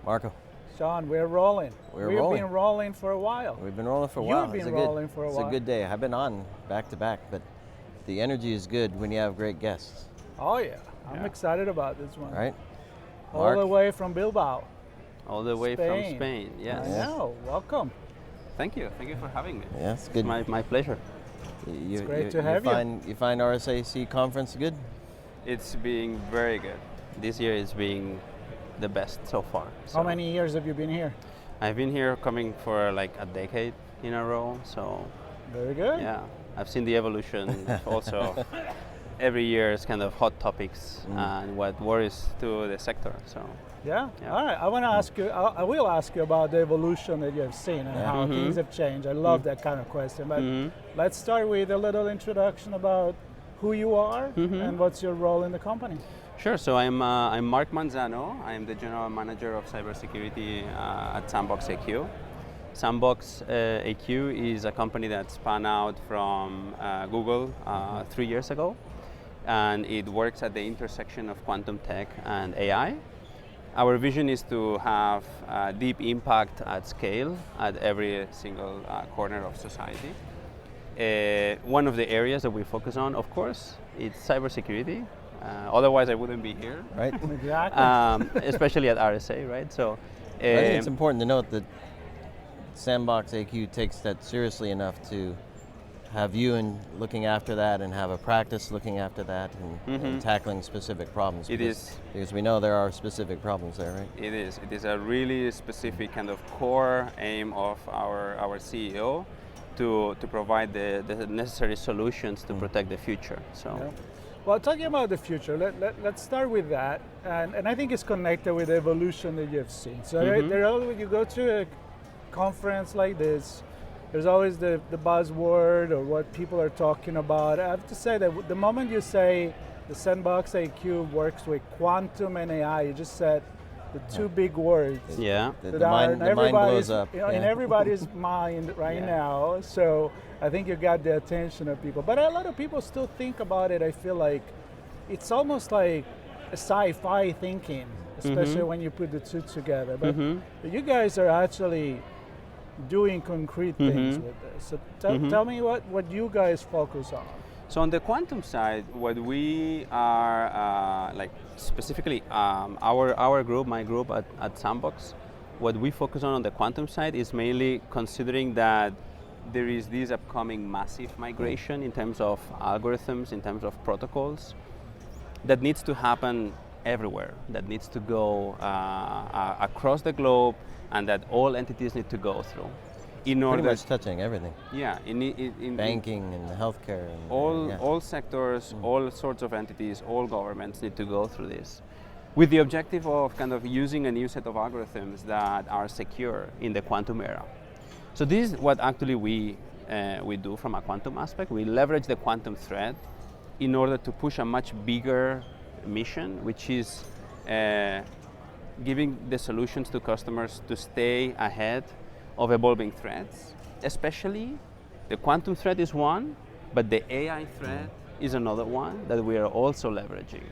Marco. Sean, we're rolling. We've been rolling for a while. We've been rolling for a while. You've been rolling for a while. It's a good day. I've been on back to back, but the energy is good when you have great guests. Oh yeah, I'm excited about this one. Right? All the way from Bilbao. All the way from Spain, yes. I know, welcome. Thank you for having me. Yeah, it's good. My pleasure. It's great to have you. You find RSAC conference good? It's being very good. This year is being the best so far. How many years have you been here? I've been here coming for like a decade in a row, so. Very good. Yeah, I've seen the evolution also. Every year is kind of hot topics and what worries to the sector, so. Yeah. All right. I want to ask you. I will ask you about the evolution that you have seen and how things have changed. I love that kind of question. But let's start with a little introduction about who you are and what's your role in the company. Sure. So I'm Marc Manzano. I'm the general manager of cybersecurity at SandboxAQ. SandboxAQ is a company that spun out from Google 3 years ago, and it works at the intersection of quantum tech and AI. Our vision is to have deep impact at scale at every single corner of society. One of the areas that we focus on, of course, is cybersecurity. Otherwise, I wouldn't be here. Right. Exactly. Especially at RSA, right? So, I think it's important to note that SandboxAQ takes that seriously enough to have you in looking after that and have a practice looking after that and tackling specific problems. Because we know there are specific problems there, right? It is. It is a really specific kind of core aim of our CEO to provide the necessary solutions to protect the future. So. Yeah. Well, talking about the future, let's start with that, and I think it's connected with the evolution that you've seen. So when you go to a conference like this, there's always the buzzword or what people are talking about. I have to say that the moment you say the SandboxAQ works with quantum and AI, you just said the two big words. Yeah. The mind blows up. In everybody's mind right now. So I think you got the attention of people. But a lot of people still think about it. I feel like it's almost like a sci-fi thinking, especially when you put the two together. But you guys are actually doing concrete things with this. So tell me what you guys focus on. So on the quantum side, what we are, like specifically our group, my group at Sandbox, what we focus on the quantum side is mainly considering that there is this upcoming massive migration in terms of algorithms, in terms of protocols, that needs to happen everywhere, that needs to go across the globe, and that all entities need to go through. Pretty much touching everything. Yeah, in banking and healthcare. And all sectors, all sorts of entities, all governments need to go through this, with the objective of kind of using a new set of algorithms that are secure in the quantum era. So this is what actually we do from a quantum aspect. We leverage the quantum thread in order to push a much bigger mission, which is giving the solutions to customers to stay ahead of evolving threats. Especially the quantum threat is one, but the AI threat is another one that we are also leveraging.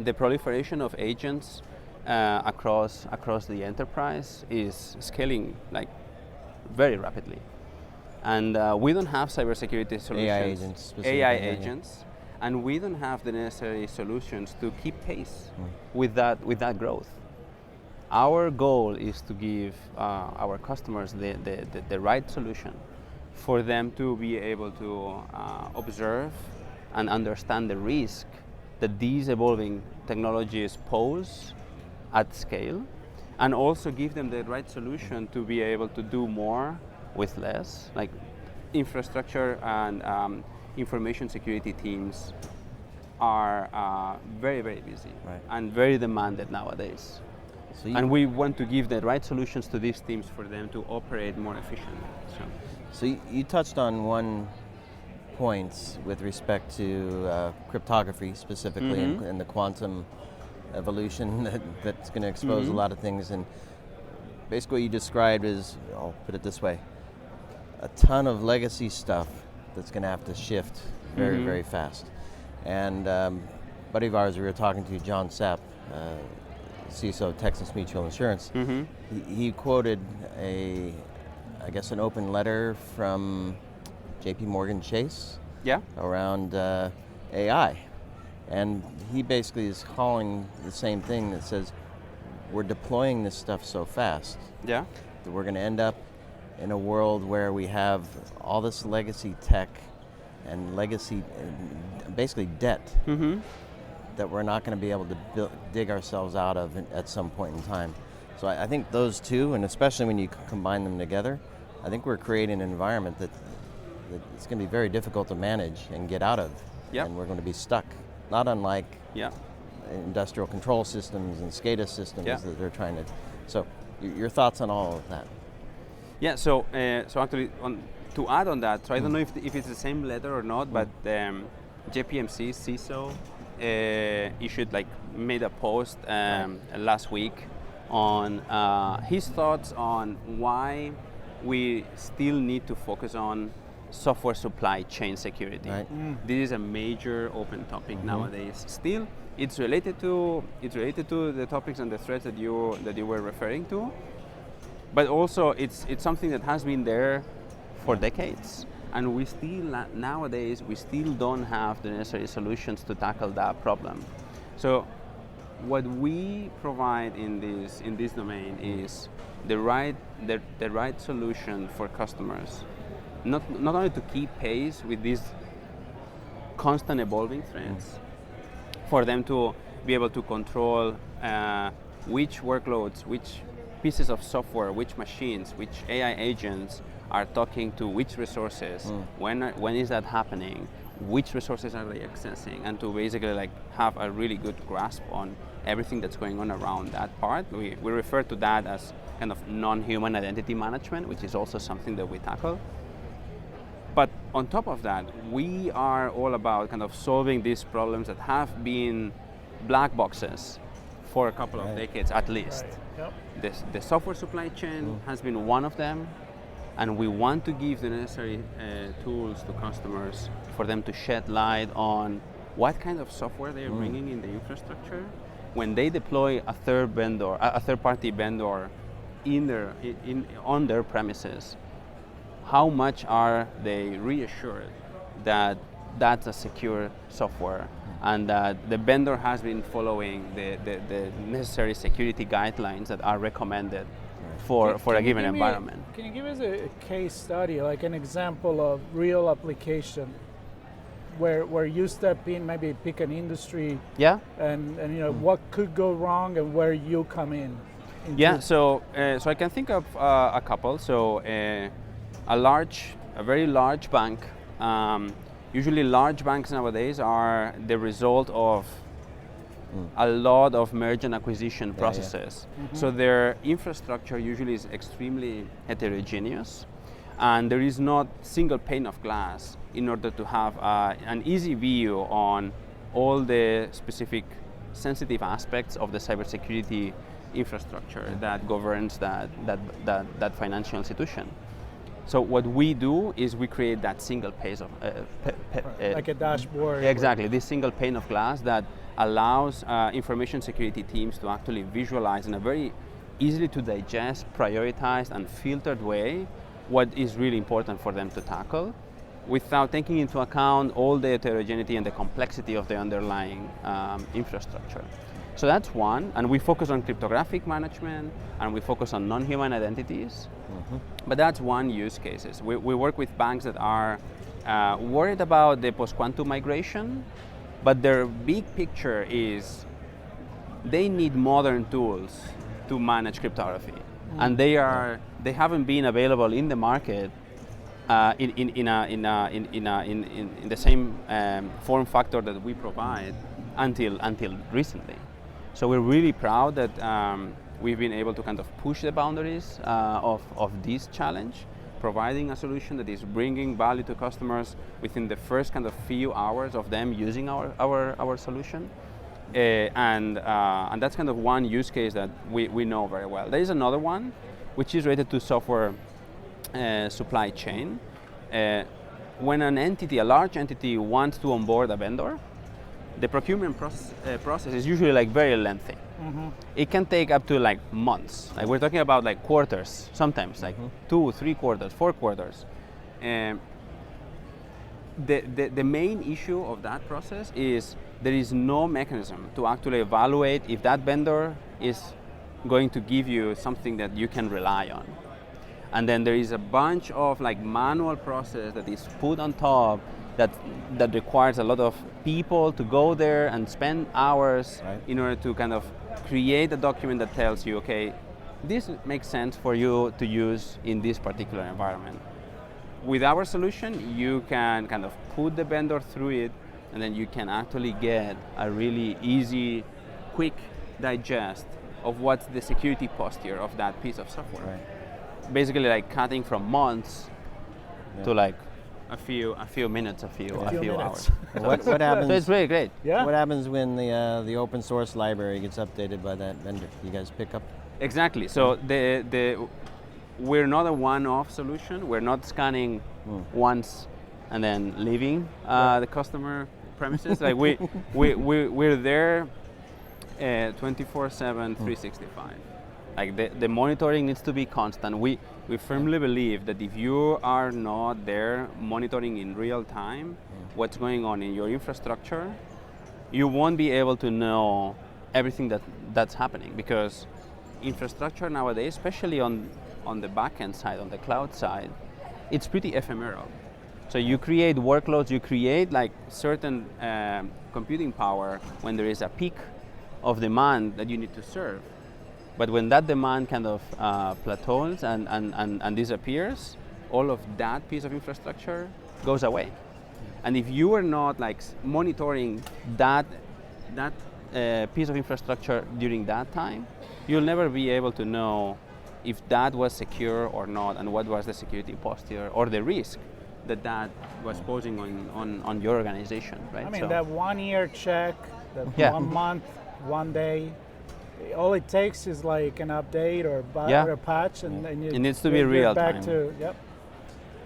The proliferation of agents across the enterprise is scaling like very rapidly. And we don't have cybersecurity solutions. AI agents. And we don't have the necessary solutions to keep pace with that growth. Our goal is to give our customers the right solution for them to be able to observe and understand the risk that these evolving technologies pose at scale, and also give them the right solution to be able to do more with less. Like infrastructure and information security teams are very, very busy and very demanded nowadays. And we want to give the right solutions to these teams for them to operate more efficiently. So you touched on one point with respect to cryptography specifically and the quantum evolution that's going to expose a lot of things. And basically what you described is, I'll put it this way, a ton of legacy stuff that's going to have to shift very, very fast. And a buddy of ours we were talking to, John Sepp, CISO of Texas Mutual Insurance. He quoted an open letter from JP Morgan Chase around AI. And he basically is calling the same thing that says, we're deploying this stuff so fast that we're going to end up in a world where we have all this legacy tech and legacy, basically debt, that we're not going to be able to dig ourselves out of at some point in time. So I think those two, and especially when you combine them together, I think we're creating an environment that it's going to be very difficult to manage and get out of, and we're going to be stuck. Not unlike industrial control systems and SCADA systems that they're trying to. So, your thoughts on all of that? Yeah. So actually, to add on that, so I don't know if it's the same letter or not, but JPMC CISO made a post last week on his thoughts on why we still need to focus on software supply chain security. This is a major open topic nowadays. Still, it's related to the topics and the threats that you were referring to, but also it's something that has been there for decades, and we still nowadays don't have the necessary solutions to tackle that problem. So, what we provide in this domain is the right solution for customers. Not only to keep pace with these constant evolving threats, for them to be able to control which workloads, which pieces of software, which machines, which AI agents are talking to which resources, when is that happening, which resources are they accessing, and to basically have a really good grasp on everything that's going on around that part. We refer to that as kind of non-human identity management, which is also something that we tackle. But on top of that, we are all about kind of solving these problems that have been black boxes for a couple of decades at least. The software supply chain has been one of them, and we want to give the necessary tools to customers for them to shed light on what kind of software they're bringing in the infrastructure. When they deploy a third-party vendor on their premises, how much are they reassured that that's a secure software and that the vendor has been following the necessary security guidelines that are recommended for a given environment? Can you give us a case study, like an example of real application where you step in, maybe pick an industry, and what could go wrong and where you come in? So I can think of a couple. So a very large bank. Usually large banks nowadays are the result of a lot of merge and acquisition processes. So their infrastructure usually is extremely heterogeneous, and there is not single pane of glass in order to have an easy view on all the specific sensitive aspects of the cybersecurity infrastructure that governs that financial institution. So what we do is we create that single pane of like a dashboard. Exactly, this single pane of glass that allows information security teams to actually visualize in a very easily to digest, prioritized, and filtered way what is really important for them to tackle, without taking into account all the heterogeneity and the complexity of the underlying infrastructure. So that's one, and we focus on cryptographic management, and we focus on non-human identities. But that's one use cases. We work with banks that are worried about the post-quantum migration, but their big picture is they need modern tools to manage cryptography, and they haven't been available in the market in the same form factor that we provide until recently. So we're really proud that we've been able to kind of push the boundaries of this challenge, providing a solution that is bringing value to customers within the first kind of few hours of them using our solution. And that's kind of one use case that we know very well. There is another one, which is related to software supply chain. When a large entity wants to onboard a vendor, the procurement process is usually very lengthy, it can take up to like months. Like we're talking about like quarters, sometimes like 2, 3 quarters, 4 quarters. The main issue of that process is there is no mechanism to actually evaluate if that vendor is going to give you something that you can rely on. And then there is a bunch of like manual process that is put on top that requires a lot of people to go there and spend hours in order to kind of create a document that tells you, okay, this makes sense for you to use in this particular environment. With our solution, you can kind of put the vendor through it, and then you can actually get a really easy, quick digest of what's the security posture of that piece of software. Right. Basically, like cutting from months to like a few minutes, a few hours. What happens? So it's really great. Yeah. What happens when the open source library gets updated by that vendor? You guys pick up? Exactly. So we're not a one-off solution. We're not scanning once and then leaving the customer premises. Like we're there 24/7, 365. Like the monitoring needs to be constant. We firmly believe that if you are not there monitoring in real time what's going on in your infrastructure, you won't be able to know everything that's happening, because infrastructure nowadays, especially on the backend side, on the cloud side, it's pretty ephemeral. So you create workloads, you create like certain computing power when there is a peak of demand that you need to serve. But when that demand kind of plateaus and disappears, all of that piece of infrastructure goes away. And if you are not like monitoring that piece of infrastructure during that time, you'll never be able to know if that was secure or not, and what was the security posture or the risk that was posing on your organization, right? I mean, that 1 year check, that 1 month, 1 day, all it takes is like an update or a patch, and you, it needs to be real back time. to, yep.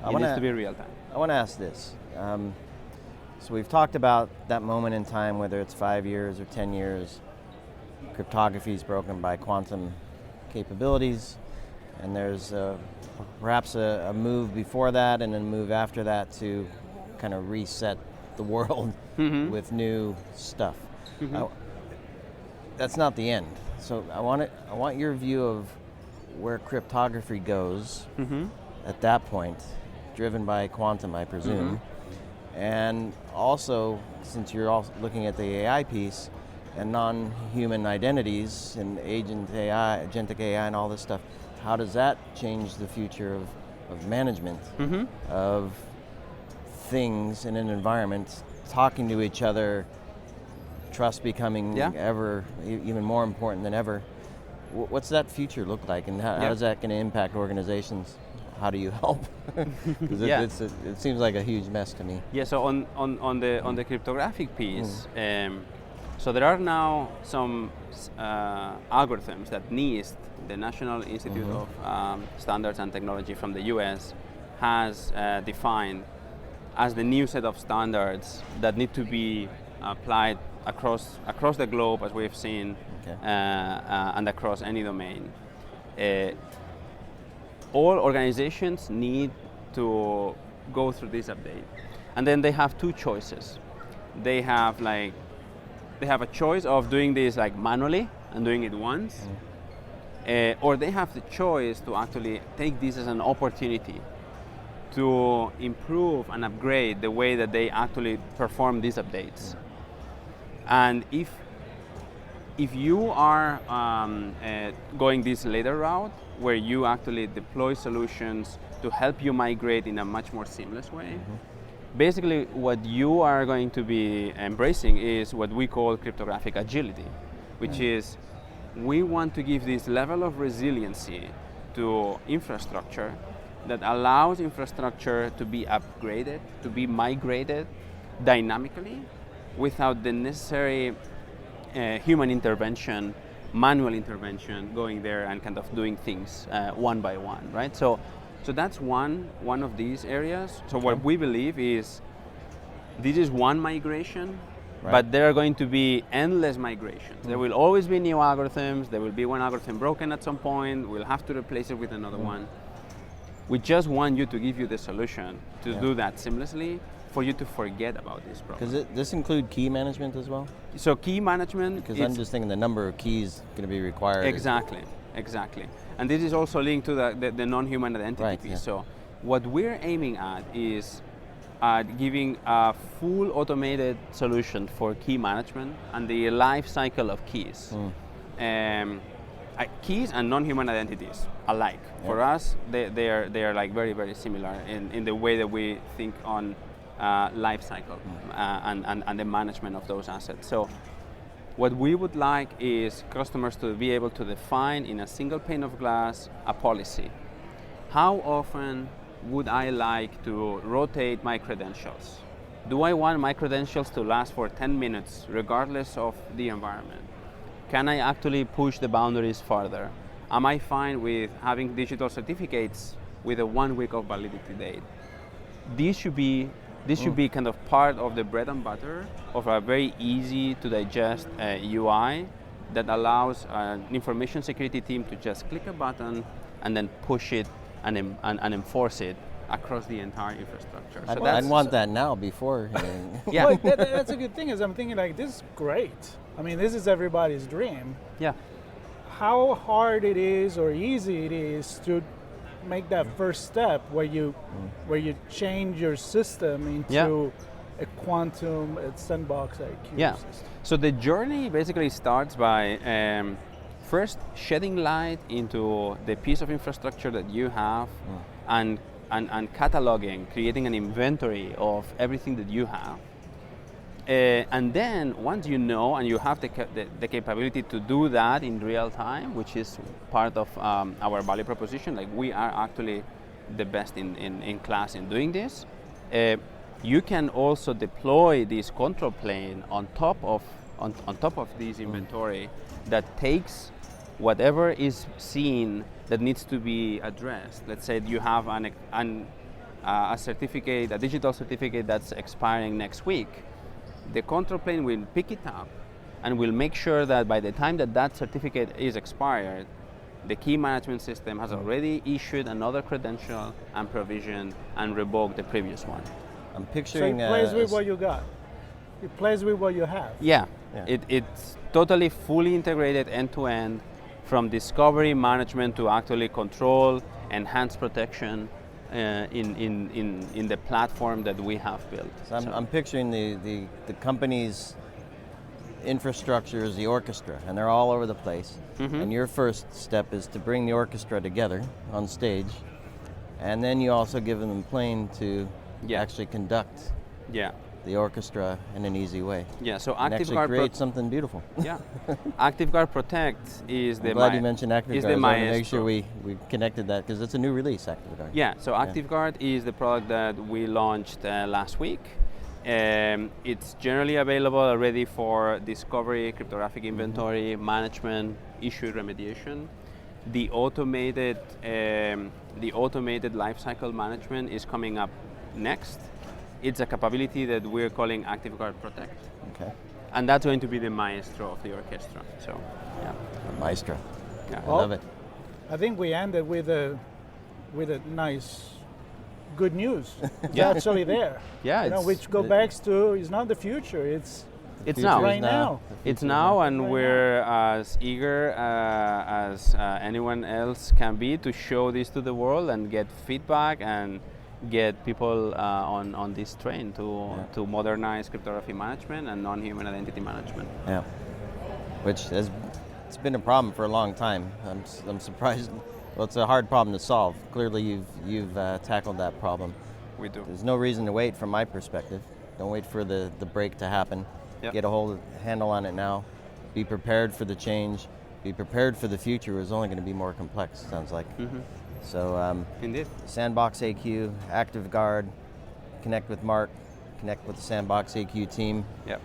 It needs to be real time. I want to ask this. So we've talked about that moment in time, whether it's 5 years or 10 years, cryptography is broken by quantum capabilities, and there's perhaps a move before that and a move after that to kind of reset the world with new stuff. That's not the end. So I want your view of where cryptography goes at that point, driven by quantum, I presume. And also, since you're also looking at the AI piece and non-human identities and agentic AI and all this stuff, how does that change the future of management of things in an environment, talking to each other, trust becoming ever even more important than ever? What's that future look like, and how is that going to impact organizations? How do you help? Because it seems like a huge mess to me. Yeah. So on the cryptographic piece, so there are now some algorithms that NIST, the National Institute of Standards and Technology from the U.S., has defined as the new set of standards that need to be applied across the globe, as we've seen, and across any domain. All organizations need to go through this update, and then they have two choices. They have a choice of doing this like manually and doing it once, or they have the choice to actually take this as an opportunity to improve and upgrade the way that they actually perform these updates. And if you are going this later route, where you actually deploy solutions to help you migrate in a much more seamless way, basically what you are going to be embracing is what we call cryptographic agility, which is we want to give this level of resiliency to infrastructure that allows infrastructure to be upgraded, to be migrated dynamically without the necessary human intervention, manual intervention, going there and kind of doing things one by one, right? So that's one of these areas. So what we believe is this is one migration but there are going to be endless migrations. There will always be new algorithms. There will be one algorithm broken at some point. We'll have to replace it with another one. We just want you to give you the solution to do that seamlessly, for you to forget about this problem. Does this include key management as well? So key management, because I'm just thinking the number of keys going to be required. Exactly. And this is also linked to the non-human identity piece. Yeah. So what we're aiming at is giving a full automated solution for key management and the life cycle of keys. Keys and non-human identities alike. Yep. For us, they are like very, very similar in the way that we think on life cycle and the management of those assets. So what we would like is customers to be able to define in a single pane of glass a policy. How often would I like to rotate my credentials? Do I want my credentials to last for 10 minutes regardless of the environment? Can I actually push the boundaries further? Am I fine with having digital certificates with a 1 week of validity date? This should be kind of part of the bread and butter of a very easy to digest UI that allows an information security team to just click a button and then push it and enforce it across the entire infrastructure. So I'd want that now before. Yeah. Well, that's a good thing, is I'm thinking like, this is great. I mean, this is everybody's dream. Yeah. How hard it is or easy it is to make that first step where you change your system into a quantum SandboxAQ system. So the journey basically starts by first shedding light into the piece of infrastructure that you have and cataloging, creating an inventory of everything that you have. And then once you know and you have the capability to do that in real time, which is part of our value proposition, like we are actually the best in class in doing this, you can also deploy this control plane on top of this inventory that takes whatever is seen that needs to be addressed. Let's say you have a certificate, a digital certificate that's expiring next week. The control plane will pick it up and will make sure that by the time that certificate is expired, the key management system has already issued another credential and provisioned and revoked the previous one. I'm picturing. So it plays with what you got. It plays with what you have. Yeah. It's totally fully integrated end to end, from discovery management to actually control, enhance protection. In the platform that we have built. So I'm picturing the company's infrastructure as the orchestra, and they're all over the place. And your first step is to bring the orchestra together on stage, and then you also give them a plane to actually conduct the orchestra in an easy way. Yeah, so and actually create something beautiful. Yeah, ActiveGuard Protect is I'm glad you mentioned ActiveGuard. I want to make sure we connected that, because it's a new release, ActiveGuard. Yeah, so ActiveGuard is the product that we launched last week. It's generally available already for discovery, cryptographic inventory, management, issue remediation. The automated lifecycle management is coming up next. It's a capability that we're calling ActiveGuard Protect. Okay. And that's going to be the maestro of the orchestra. So, yeah. The maestro. Yeah. I love it. I think we ended with a nice, good news. It's actually there. Yeah. Which goes back to, it's not the future. It's now. Right now. It's now, and we're as eager as anyone else can be to show this to the world and get feedback and get people on this train to modernize cryptography management and non-human identity management. Yeah, which it's been a problem for a long time. I'm surprised. Well, it's a hard problem to solve. Clearly, you've tackled that problem. We do. There's no reason to wait, from my perspective. Don't wait for the break to happen. Yep. Get a handle on it now. Be prepared for the change. Be prepared for the future. It's only going to be more complex, it sounds like. So indeed. SandboxAQ, ActiveGuard, connect with Marc, connect with the SandboxAQ team. Yep.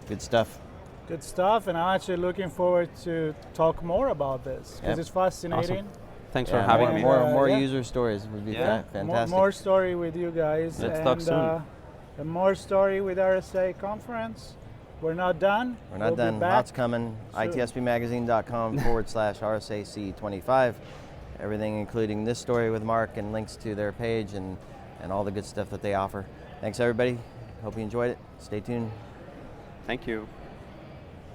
Good stuff. Good stuff, and I'm actually looking forward to talk more about this, because it's fascinating. Awesome. Thanks for having me. More user stories would be fantastic. More story with you guys. Let's talk soon. And more story with RSA conference. we're not done. We're not We'll be done. back Lots coming. soon. itspmagazine.com/RSAC25. Everything including this story with Marc and links to their page and all the good stuff that they offer. Thanks everybody. Hope you enjoyed it. Stay tuned. Thank you.